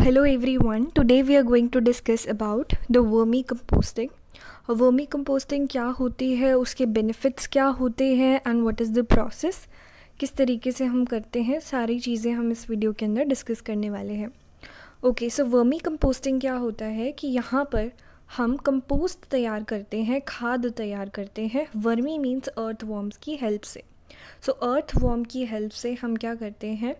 Hello everyone. Today we are going to discuss about the vermicomposting. Vermi क्या होती है, उसके बेनिफिट्स क्या होते हैं and what is the process, किस तरीके से हम करते हैं, सारी चीज़ें हम इस वीडियो के अंदर डिस्कस करने वाले हैं. ओके, सो वर्मी कंपोस्टिंग क्या होता है कि यहाँ पर हम कंपोस्ट तैयार करते हैं, खाद तैयार करते हैं. वर्मी मीन्स अर्थवॉर्म्स की हेल्प से. सो अर्थवॉर्म की हेल्प से हम क्या करते हैं,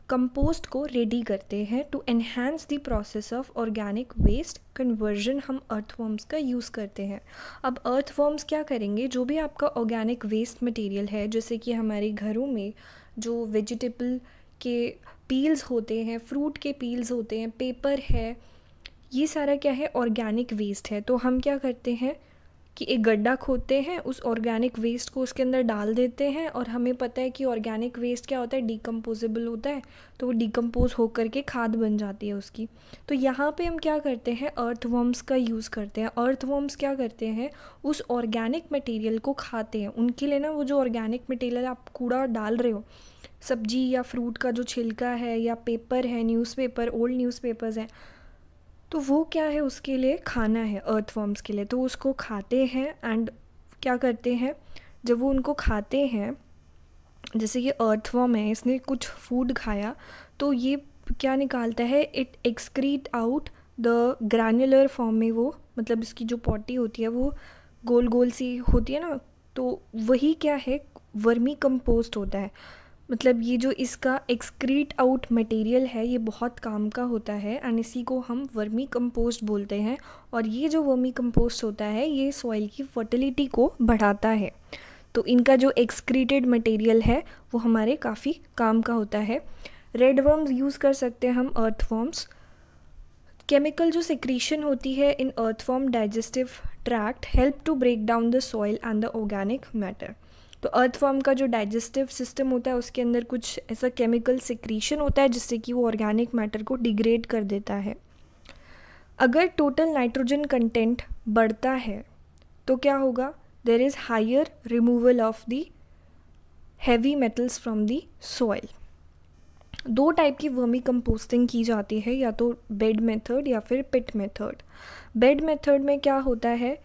कंपोस्ट को रेडी करते हैं to enhance the process of organic waste conversion. हम अर्थवॉर्म्स का यूज़ करते हैं. अब अर्थवॉर्म्स क्या करेंगे, जो भी आपका ऑर्गेनिक वेस्ट मटेरियल है, जैसे कि हमारे घरों में जो वेजिटेबल के पील्स होते हैं, फ्रूट के पील्स होते हैं, पेपर है, ये सारा क्या है, ऑर्गेनिक वेस्ट है. तो हम क्या करते हैं कि एक गड्ढा खोदते हैं, उस ऑर्गेनिक वेस्ट को उसके अंदर डाल देते हैं, और हमें पता है कि ऑर्गेनिक वेस्ट क्या होता है, डिकम्पोजेबल होता है, तो वो डिकम्पोज होकर के खाद बन जाती है उसकी. तो यहाँ पे हम क्या करते हैं, अर्थवॉर्म्स का यूज़ करते हैं. अर्थवॉर्म्स क्या करते हैं, उस ऑर्गेनिक मटेरियल को खाते हैं. उनके लिए ना, वो जो ऑर्गेनिक मटेरियल आप कूड़ा डाल रहे हो, सब्जी या फ्रूट का जो छिलका है या पेपर है, न्यूज़पेपर, ओल्ड न्यूज़पेपर्स हैं, तो वो क्या है, उसके लिए खाना है अर्थवॉर्म्स के लिए. तो उसको खाते हैं. एंड क्या करते हैं, जब वो उनको खाते हैं, जैसे ये अर्थवॉर्म है, इसने कुछ फूड खाया, तो ये क्या निकालता है, it excrete out the granular form में. वो मतलब इसकी जो पॉटी होती है वो गोल गोल सी होती है ना, तो वही क्या है, वर्मी कंपोस्ट होता है. मतलब ये जो इसका एक्सक्रीट आउट मटेरियल है, ये बहुत काम का होता है, एंड इसी को हम वर्मी कंपोस्ट बोलते हैं. और ये जो वर्मी कंपोस्ट होता है, ये सॉइल की फर्टिलिटी को बढ़ाता है. तो इनका जो एक्सक्रीटेड मटेरियल है वो हमारे काफ़ी काम का होता है. रेड वर्म्स यूज़ कर सकते हैं हम, अर्थवॉर्म्स. केमिकल जो सिक्रीशन होती है in earthworm digestive tract help to break down the soil and the organic matter. तो अर्थवॉर्म का जो डाइजेस्टिव सिस्टम होता है, उसके अंदर कुछ ऐसा केमिकल सिक्रीशन होता है जिससे कि वो ऑर्गेनिक मैटर को डिग्रेड कर देता है. अगर टोटल नाइट्रोजन कंटेंट बढ़ता है तो क्या होगा, there is higher removal of the heavy metals from the soil. दो टाइप की वर्मी कंपोस्टिंग की जाती है, या तो बेड मेथड या फिर पिट मेथड. बेड मेथड में क्या होता है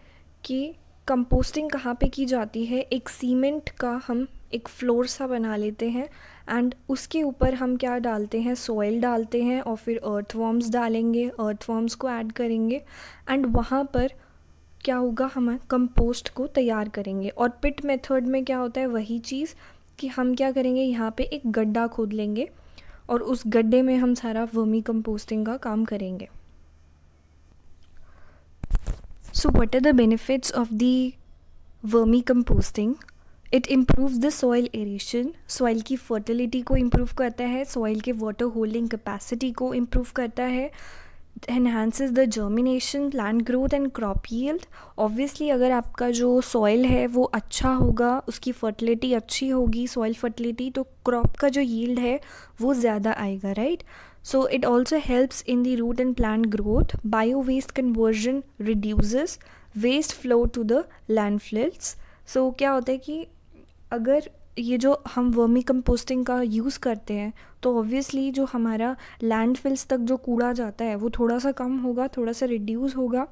कि कंपोस्टिंग कहाँ पे की जाती है, एक सीमेंट का हम एक फ्लोर सा बना लेते हैं, एंड उसके ऊपर हम क्या डालते हैं, सॉइल डालते हैं, और फिर अर्थवॉर्म्स डालेंगे, अर्थवॉर्म्स को ऐड करेंगे, एंड वहाँ पर क्या होगा, हम कंपोस्ट को तैयार करेंगे. और पिट मेथड में क्या होता है, वही चीज़ कि हम क्या करेंगे, यहाँ पे एक गड्ढा खोद लेंगे और उस गड्ढे में हम सारा वर्मी कंपोस्टिंग का काम करेंगे. So what are the benefits of the vermicomposting? It improves the soil aeration. Soil की fertility को improve करता है, soil के water holding capacity को improve करता है, enhances the germination, plant growth and crop yield. Obviously अगर आपका जो soil है वो अच्छा होगा, उसकी fertility अच्छी होगी, soil fertility, तो crop का जो yield है वो ज़्यादा आएगा, right? So it also helps in the root and plant growth. Bio-waste conversion reduces waste flow to the landfills. So क्या होता है कि अगर ये जो हम वर्मी कंपोस्टिंग का यूज़ करते हैं, तो ऑब्वियसली जो हमारा लैंडफिल्स तक जो कूड़ा जाता है वो थोड़ा सा कम होगा, थोड़ा सा रिड्यूस होगा.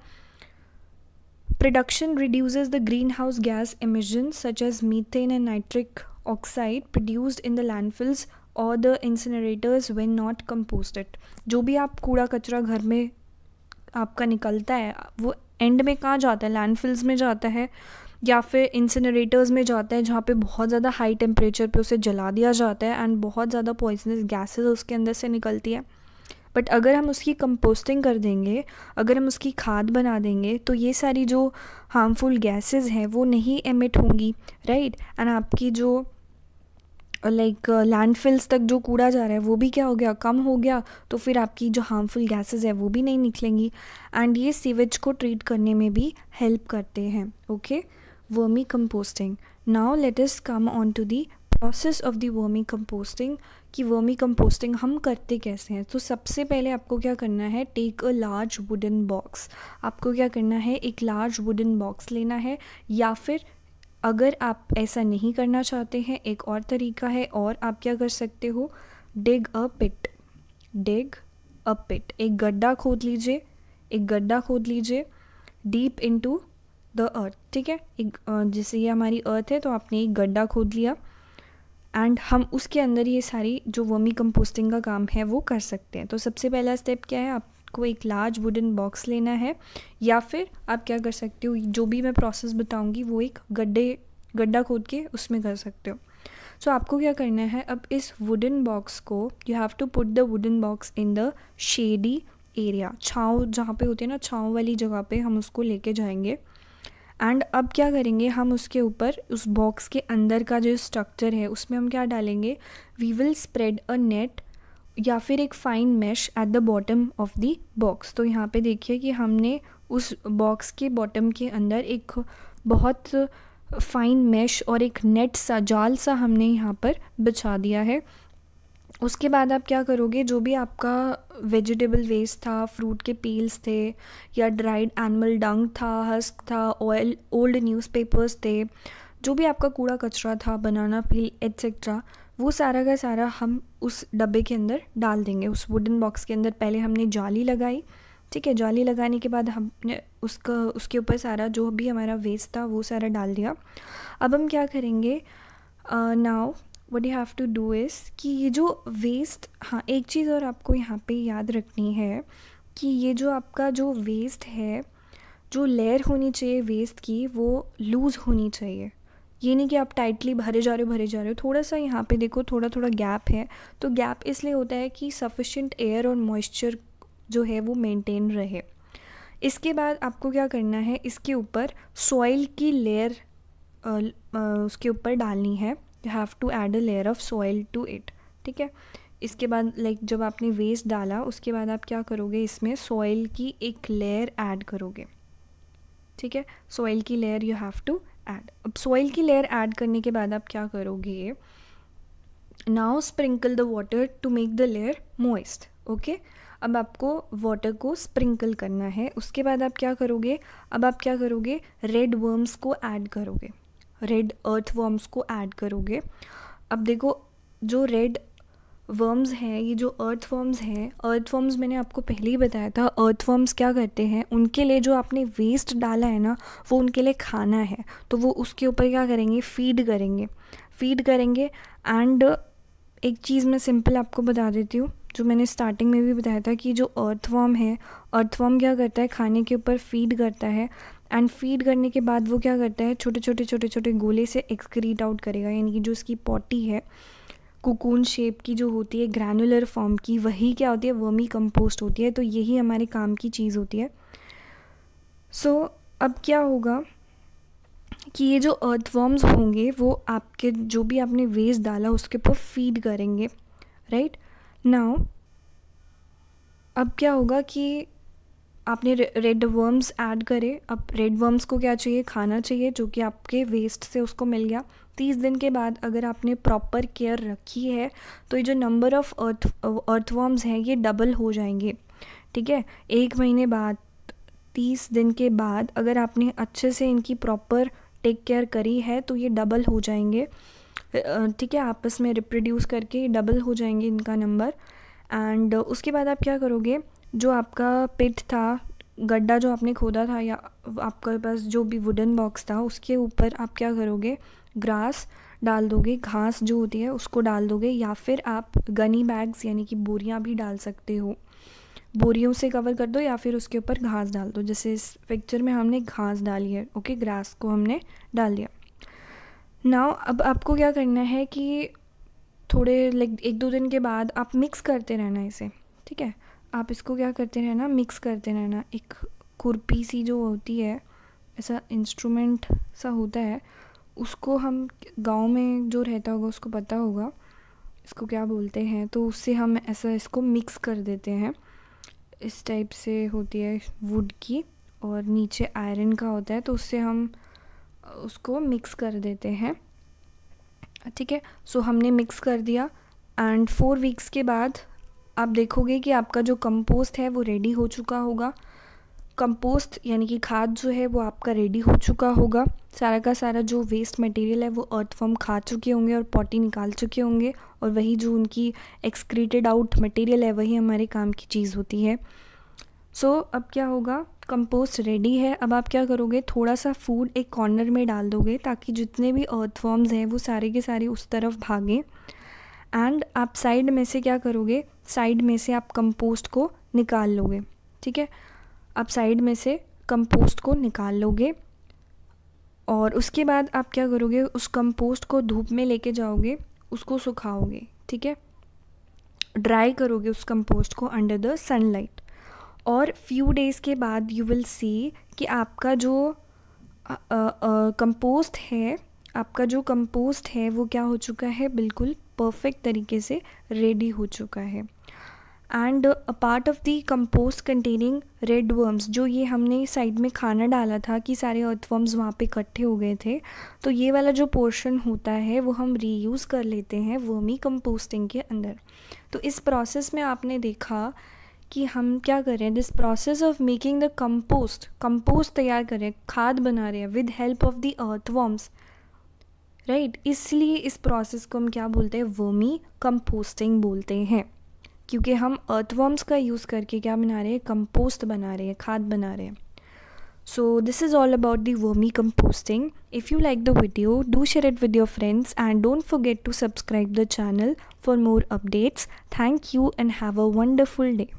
Production reduces the greenhouse gas emissions such as methane and nitric oxide produced in the landfills और द इंसिनरेटर्स व्हेन नॉट कंपोस्टेड. जो भी आप कूड़ा कचरा घर में आपका निकलता है, वो एंड में कहाँ जाता है, लैंडफिल्स में जाता है या फिर इंसिनरेटर्स में जाता है, जहाँ पे बहुत ज़्यादा हाई टेम्परेचर पे उसे जला दिया जाता है, एंड बहुत ज़्यादा पॉइजनस गैसेस उसके अंदर से निकलती है. बट अगर हम उसकी कंपोस्टिंग कर देंगे, अगर हम उसकी खाद बना देंगे, तो ये सारी जो हार्मफुल गैसेस हैं वो नहीं एमिट होंगी, राइट. एंड आपकी जो लैंडफिल्स तक जो कूड़ा जा रहा है वो भी क्या हो गया, कम हो गया. तो फिर आपकी जो हार्मफुल गैसेस है वो भी नहीं निकलेंगी, एंड ये सीवेज को ट्रीट करने में भी हेल्प करते हैं. Okay, vermicomposting. Now let us come on to the process of the vermicomposting, कि वर्मी कंपोस्टिंग हम करते कैसे हैं. तो सबसे पहले आपको क्या करना है, take a large wooden box. आपको क्या करना है, एक लार्ज वुडन बॉक्स लेना है, या फिर अगर आप ऐसा नहीं करना चाहते हैं, एक और तरीका है, और आप क्या कर सकते हो, डिग अ पिट. डिग अ पिट, एक गड्ढा खोद लीजिए, एक गड्ढा खोद लीजिए डीप इनटू द अर्थ, ठीक है। एक जैसे ये हमारी अर्थ है तो आपने एक गड्ढा खोद लिया एंड हम उसके अंदर ये सारी जो वर्मी कंपोस्टिंग का काम है वो कर सकते हैं। तो सबसे पहला स्टेप क्या है, आपको एक लार्ज वुडन बॉक्स लेना है, या फिर आप क्या कर सकते हो, जो भी मैं प्रोसेस बताऊंगी वो एक गड्ढा खोद के उसमें कर सकते हो। सो आपको क्या करना है, अब इस वुडन बॉक्स को you have to put the wooden box in the shady area, छाँव जहाँ पे होती है ना, छाँव वाली जगह पे हम उसको लेके जाएंगे। एंड अब क्या करेंगे, हम उसके ऊपर उस बॉक्स के अंदर का जो स्ट्रक्चर है उसमें हम क्या डालेंगे, we will spread a net या फिर एक fine mesh at the bottom of the box. तो यहाँ पे देखिए कि हमने उस बॉक्स के बॉटम के अंदर एक बहुत फाइन मैश और एक नेट सा जाल सा हमने यहाँ पर बिछा दिया है। उसके बाद आप क्या करोगे, जो भी आपका वेजिटेबल वेस्ट था, फ्रूट के पील्स थे या ड्राइड एनिमल डंग था, हस्क था, ऑयल, ओल्ड न्यूज़पेपर्स थे, जो भी आपका कूड़ा कचरा था, बनाना पील एट्सेट्रा, वो सारा का सारा हम उस डब्बे के अंदर डाल देंगे। उस वुडन बॉक्स के अंदर पहले हमने जाली लगाई, ठीक है। जाली लगाने के बाद हमने उसके ऊपर सारा जो भी हमारा वेस्ट था वो सारा डाल दिया। अब हम क्या करेंगे, now what you have to do is कि ये जो वेस्ट, हाँ एक चीज़ और आपको यहाँ पे याद रखनी है कि ये जो आपका जो वेस्ट है, जो लेयर होनी चाहिए वेस्ट की वो लूज़ होनी चाहिए। ये नहीं कि आप टाइटली भरे जा रहे हो, थोड़ा सा यहाँ पे देखो थोड़ा थोड़ा गैप है। तो गैप इसलिए होता है कि सफिशिएंट एयर और मॉइस्चर जो है वो मेंटेन रहे। इसके बाद आपको क्या करना है, इसके ऊपर सॉइल की लेयर उसके ऊपर डालनी है। You have to add a layer of soil to it, ठीक है। इसके बाद जब आपने वेस्ट डाला उसके बाद आप क्या करोगे, इसमें सॉइल की एक लेयर ऐड करोगे, ठीक है। सॉइल की layer you have to add. अब सॉइल की लेयर ऐड करने के बाद आप क्या करोगे, now sprinkle the water to make the layer moist, okay. अब आपको वाटर को स्प्रिंकल करना है। उसके बाद आप क्या करोगे, अब आप क्या करोगे, रेड वर्म्स को ऐड करोगे, रेड अर्थ वर्म्स को ऐड करोगे। अब देखो जो रेड वर्म्स हैं, ये जो अर्थ वर्म्स मैंने आपको पहले ही बताया था, अर्थ वर्म्स क्या करते हैं, उनके लिए जो आपने वेस्ट डाला है ना वो उनके लिए खाना है। तो वो उसके ऊपर क्या करेंगे, फीड करेंगे। एंड एक चीज़ मैं सिंपल आपको बता देती हूँ, जो मैंने स्टार्टिंग में भी बताया था कि जो अर्थवर्म है, अर्थवर्म क्या करता है, खाने के ऊपर फीड करता है। एंड फीड करने के बाद वो क्या करता है, छोटे छोटे गोले से एक्सक्रीट आउट करेगा, यानी कि जो इसकी पॉटी है कुकून शेप की जो होती है, ग्रैनुलर फॉर्म की, वही क्या होती है, वर्मी कंपोस्ट होती है। तो यही हमारे काम की चीज़ होती है। सो अब क्या होगा कि ये जो अर्थवर्म्स होंगे वो आपके जो भी आपने वेस्ट डाला उसके ऊपर फीड करेंगे, राइट। नाउ अब क्या होगा कि आपने रेड वर्म्स ऐड करे। अब रेड वर्म्स को क्या चाहिए, खाना चाहिए, जो कि आपके वेस्ट से उसको मिल गया। 30 दिन के बाद अगर आपने प्रॉपर केयर रखी है तो ये जो नंबर ऑफ़ अर्थवर्म्स हैं ये डबल हो जाएंगे, ठीक है। 1 महीने बाद, 30 दिन के बाद अगर आपने अच्छे से इनकी प्रॉपर टेक केयर करी है तो ये डबल हो जाएंगे, ठीक है। आपस में रिप्रोड्यूस करके डबल हो जाएंगे इनका नंबर। एंड उसके बाद आप क्या करोगे, जो आपका पिट था, गड्ढा जो आपने खोदा था, या आपके पास जो भी वुडन बॉक्स था, उसके ऊपर आप क्या करोगे, ग्रास डाल दोगे, घास जो होती है उसको डाल दोगे, या फिर आप गनी बैग्स यानी कि बोरियां भी डाल सकते हो, बोरियों से कवर कर दो, या फिर उसके ऊपर घास डाल दो। जैसे इस पिक्चर में हमने घास डाली है, ओके, ग्रास को हमने डाल दिया। नाउ अब आपको क्या करना है कि थोड़े 1-2 दिन के बाद आप मिक्स करते रहना इसे, ठीक है। आप इसको क्या करते रहना, मिक्स करते रहना। एक खुरपी सी जो होती है, ऐसा इंस्ट्रूमेंट सा होता है, उसको हम गांव में जो रहता होगा उसको पता होगा इसको क्या बोलते हैं, तो उससे हम ऐसा इसको मिक्स कर देते हैं। इस टाइप से होती है वुड की और नीचे आयरन का होता है, तो उससे हम उसको मिक्स कर देते हैं, ठीक है। सो हमने मिक्स कर दिया एंड 4 वीक्स के बाद आप देखोगे कि आपका जो कंपोस्ट है वो रेडी हो चुका होगा। कंपोस्ट यानी कि खाद जो है वो आपका रेडी हो चुका होगा, सारा का सारा जो वेस्ट मटेरियल है वो अर्थवर्म खा चुके होंगे और पॉटी निकाल चुके होंगे, और वही जो उनकी एक्सक्रीटेड आउट मटेरियल है वही हमारे काम की चीज़ होती है। सो अब क्या होगा, कंपोस्ट रेडी है। अब आप क्या करोगे, थोड़ा सा फूड एक कॉर्नर में डाल दोगे ताकि जितने भी अर्थवर्म्स हैं वो सारे के सारे उस तरफ भागें। एंड आप साइड में से क्या करोगे, साइड में से आप कंपोस्ट को निकाल लोगे, ठीक है। आप साइड में से कंपोस्ट को निकाल लोगे और उसके बाद आप क्या करोगे, उस कंपोस्ट को धूप में लेके जाओगे, उसको सुखाओगे, ठीक है। ड्राई करोगे उस कंपोस्ट को अंडर द सनलाइट, और फ्यू डेज़ के बाद यू विल सी कि आपका जो कंपोस्ट है, वो क्या हो चुका है, बिल्कुल परफेक्ट तरीके से रेडी हो चुका है। And a part of the compost containing red worms, जो ये हमने साइड में खाना डाला था कि सारे अर्थवर्म्स वहाँ पे इकट्ठे हो गए थे, तो ये वाला जो पोर्शन होता है वो हम रीयूज़ कर लेते हैं वर्मी कंपोस्टिंग के अंदर। तो इस प्रोसेस में आपने देखा कि हम क्या कर रहे हैं, this process of making the compost तैयार कर रहे हैं, खाद बना रहे हैं with help of the earthworms, right. इसलिए इस प्रोसेस को हम क्या बोलते हैं, वर्मी कंपोस्टिंग बोलते हैं, क्योंकि हम अर्थवर्म्स का यूज़ करके क्या बना रहे हैं, कंपोस्ट बना रहे हैं, खाद बना रहे हैं। So this is all about the vermi composting. If you like the video, do share it with your friends and don't forget to subscribe the channel for more updates. Thank you and have a wonderful day.